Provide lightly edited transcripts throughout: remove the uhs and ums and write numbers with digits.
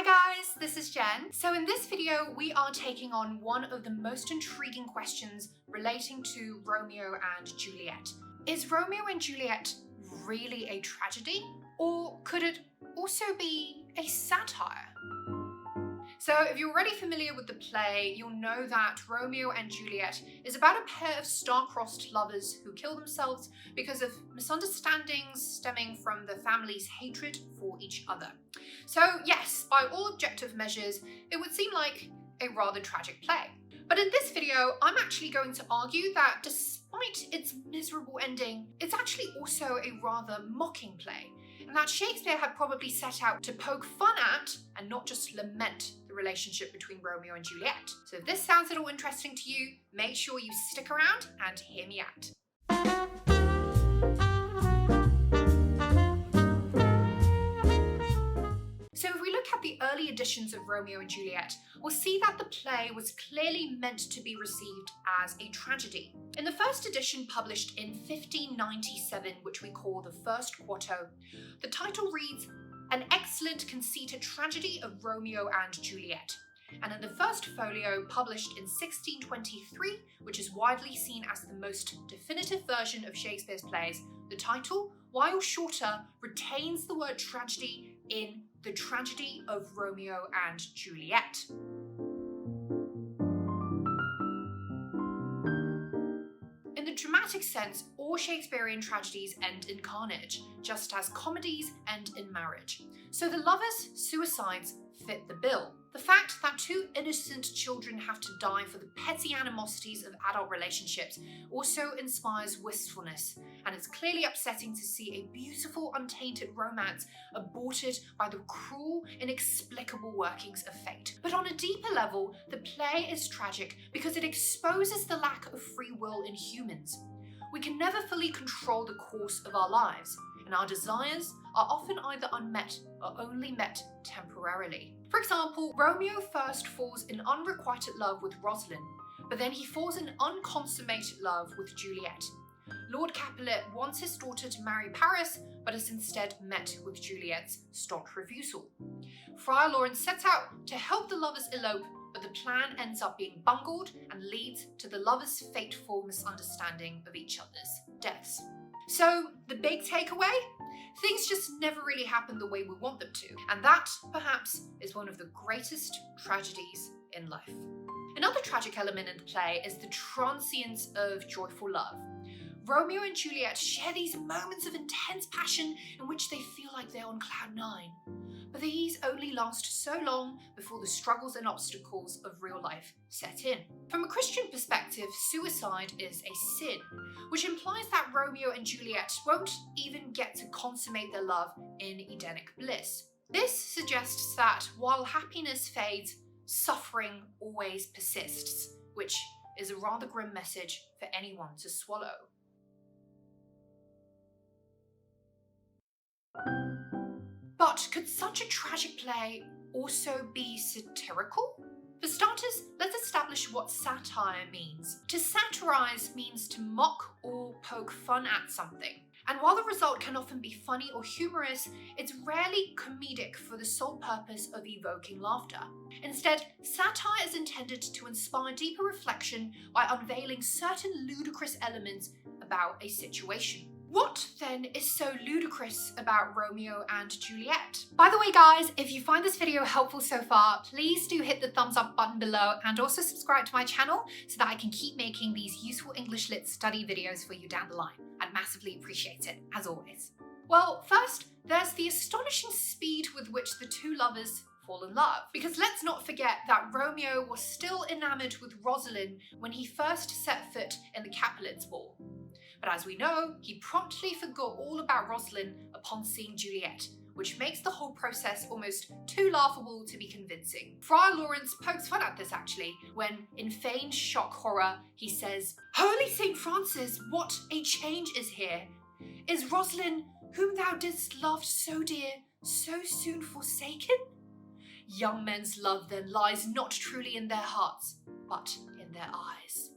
guys, this is Jen. So in this video, we are taking on one of the most intriguing questions relating to Romeo and Juliet. Is Romeo and Juliet really a tragedy? Or could it also be a satire? So if you're already familiar with the play, you'll know that Romeo and Juliet is about a pair of star-crossed lovers who kill themselves because of misunderstandings stemming from the family's hatred for each other. So yes, by all objective measures, it would seem like a rather tragic play. But in this video, I'm actually going to argue that despite its miserable ending, it's actually also a rather mocking play, and that Shakespeare had probably set out to poke fun at and not just lament the relationship between Romeo and Juliet. So if this sounds at all interesting to you, make sure you stick around and hear me out. So if we look at the early editions of Romeo and Juliet, we'll see that the play was clearly meant to be received as a tragedy. In the first edition published in 1597, which we call the first quarto, the title reads, "An excellent conceited tragedy of Romeo and Juliet." And in the first folio, published in 1623, which is widely seen as the most definitive version of Shakespeare's plays, the title, while shorter, retains the word tragedy in The Tragedy of Romeo and Juliet. In the dramatic sense, all Shakespearean tragedies end in carnage, just as comedies end in marriage. So the lovers' suicides fit the bill. The fact that two innocent children have to die for the petty animosities of adult relationships also inspires wistfulness, and it's clearly upsetting to see a beautiful, untainted romance aborted by the cruel, inexplicable workings of fate. But on a deeper level, the play is tragic because it exposes the lack of free will in humans. We can never fully control the course of our lives, and our desires are often either unmet or only met temporarily. For example, Romeo first falls in unrequited love with Rosalind, but then he falls in unconsummated love with Juliet. Lord Capulet wants his daughter to marry Paris, but is instead met with Juliet's staunch refusal. Friar Lawrence sets out to help the lovers elope, but the plan ends up being bungled and leads to the lovers' fateful misunderstanding of each other's deaths. So, the big takeaway? Things just never really happen the way we want them to, and that, perhaps, is one of the greatest tragedies in life. Another tragic element in the play is the transience of joyful love. Romeo and Juliet share these moments of intense passion in which they feel like they're on cloud nine. But these only last so long before the struggles and obstacles of real life set in. From a Christian perspective, suicide is a sin, which implies that Romeo and Juliet won't even get to consummate their love in Edenic bliss. This suggests that while happiness fades, suffering always persists, which is a rather grim message for anyone to swallow. But could such a tragic play also be satirical? For starters, let's establish what satire means. To satirize means to mock or poke fun at something. And while the result can often be funny or humorous, it's rarely comedic for the sole purpose of evoking laughter. Instead, satire is intended to inspire deeper reflection by unveiling certain ludicrous elements about a situation. What, then, is so ludicrous about Romeo and Juliet? By the way, guys, if you find this video helpful so far, please do hit the thumbs up button below and also subscribe to my channel so that I can keep making these useful English Lit study videos for you down the line. I'd massively appreciate it, as always. Well, first, there's the astonishing speed with which the two lovers fall in love. Because let's not forget that Romeo was still enamored with Rosalind when he first set foot in the Capulets' ball. But as we know, he promptly forgot all about Rosalind upon seeing Juliet, which makes the whole process almost too laughable to be convincing. Friar Lawrence pokes fun at this actually, when in feigned shock horror, he says, "Holy St. Francis, what a change is here! Is Rosalind, whom thou didst love so dear, so soon forsaken? Young men's love then lies not truly in their hearts, but in their eyes."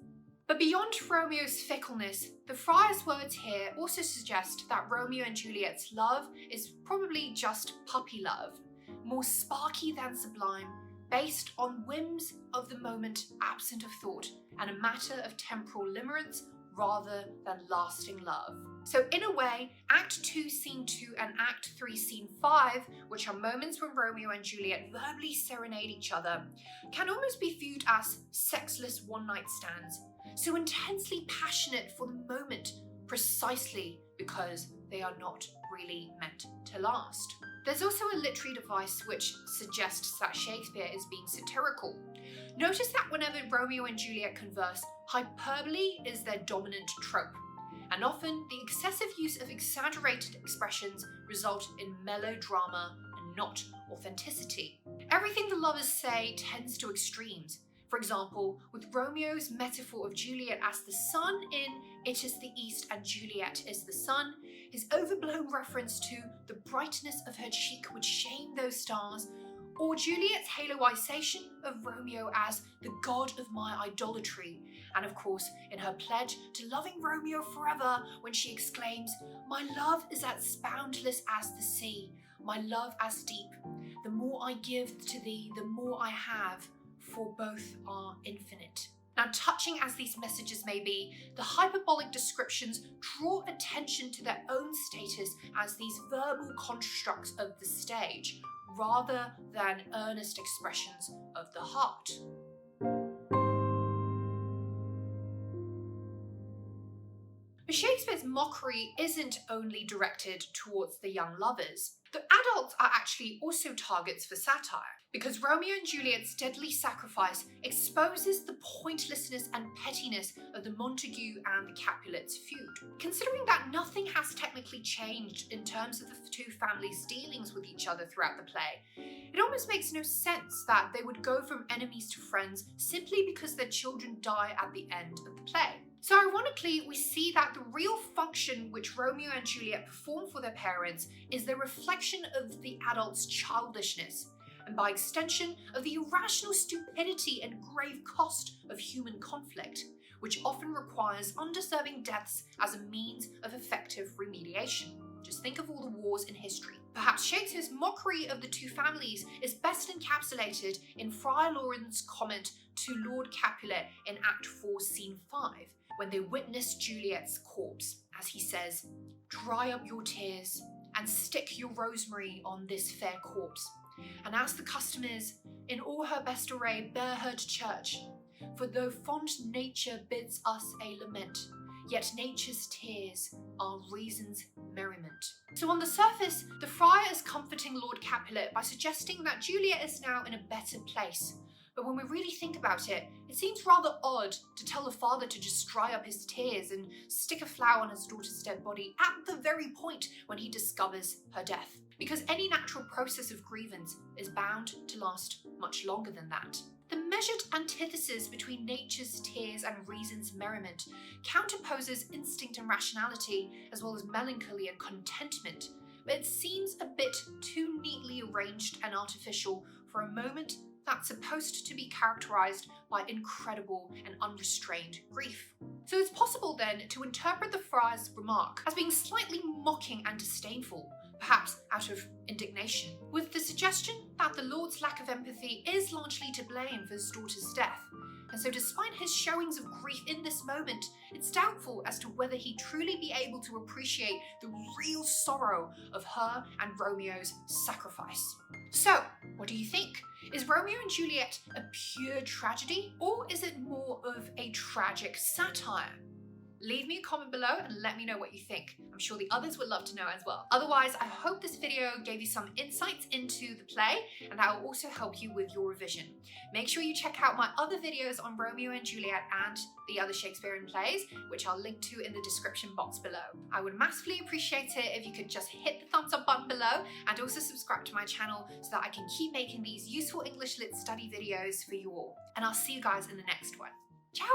But beyond Romeo's fickleness, the friar's words here also suggest that Romeo and Juliet's love is probably just puppy love. more sparky than sublime, based on whims of the moment absent of thought, and a matter of temporal limerence rather than lasting love. So in a way, Act 2 Scene 2 and Act 3 Scene 5, which are moments when Romeo and Juliet verbally serenade each other, can almost be viewed as sexless one-night stands, so intensely passionate for the moment precisely because they are not really meant to last. There's also a literary device which suggests that Shakespeare is being satirical. Notice that whenever Romeo and Juliet converse, hyperbole is their dominant trope, and often the excessive use of exaggerated expressions result in melodrama and not authenticity. Everything the lovers say tends to extremes. For example, with Romeo's metaphor of Juliet as the sun in It is the East and Juliet is the Sun, his overblown reference to the brightness of her cheek would shame those stars, or Juliet's haloization of Romeo as the god of my idolatry, and of course in her pledge to loving Romeo forever when she exclaims, "My love is as boundless as the sea, my love as deep. The more I give to thee, the more I have, for both are infinite." Now, touching as these messages may be, the hyperbolic descriptions draw attention to their own status as these verbal constructs of the stage, rather than earnest expressions of the heart. But Shakespeare's mockery isn't only directed towards the young lovers. The adults are actually also targets for satire, because Romeo and Juliet's deadly sacrifice exposes the pointlessness and pettiness of the Montague and the Capulets feud. Considering that nothing has technically changed in terms of the two families' dealings with each other throughout the play, it almost makes no sense that they would go from enemies to friends simply because their children die at the end of the play. So ironically, we see that the real function which Romeo and Juliet perform for their parents is the reflection of the adults' childishness, and by extension of the irrational stupidity and grave cost of human conflict, which often requires undeserving deaths as a means of effective remediation. Just think of all the wars in history. Perhaps Shakespeare's mockery of the two families is best encapsulated in Friar Lawrence's comment to Lord Capulet in Act 4, Scene 5, when they witness Juliet's corpse, as he says, "Dry up your tears and stick your rosemary on this fair corpse, and as the custom is, in all her best array bear her to church, for though fond nature bids us a lament, yet nature's tears are reason's merriment." So on the surface, the friar is comforting Lord Capulet by suggesting that Juliet is now in a better place. But when we really think about it, it seems rather odd to tell the father to just dry up his tears and stick a flower on his daughter's dead body at the very point when he discovers her death. Because any natural process of grievance is bound to last much longer than that. The measured antithesis between nature's tears and reason's merriment counterposes instinct and rationality, as well as melancholy and contentment, but it seems a bit too neatly arranged and artificial for a moment that's supposed to be characterized by incredible and unrestrained grief. So it's possible then to interpret the friar's remark as being slightly mocking and disdainful, perhaps out of indignation, with the suggestion that the Lord's lack of empathy is largely to blame for his daughter's death. And so despite his showings of grief in this moment, it's doubtful as to whether he'd truly be able to appreciate the real sorrow of her and Romeo's sacrifice. So, what do you think? Is Romeo and Juliet a pure tragedy, or is it more of a tragic satire? Leave me a comment below and let me know what you think. I'm sure the others would love to know as well. Otherwise, I hope this video gave you some insights into the play, and that will also help you with your revision. Make sure you check out my other videos on Romeo and Juliet and the other Shakespearean plays, which I'll link to in the description box below. I would massively appreciate it if you could just hit the thumbs up button below and also subscribe to my channel so that I can keep making these useful English Lit study videos for you all. And I'll see you guys in the next one. Ciao!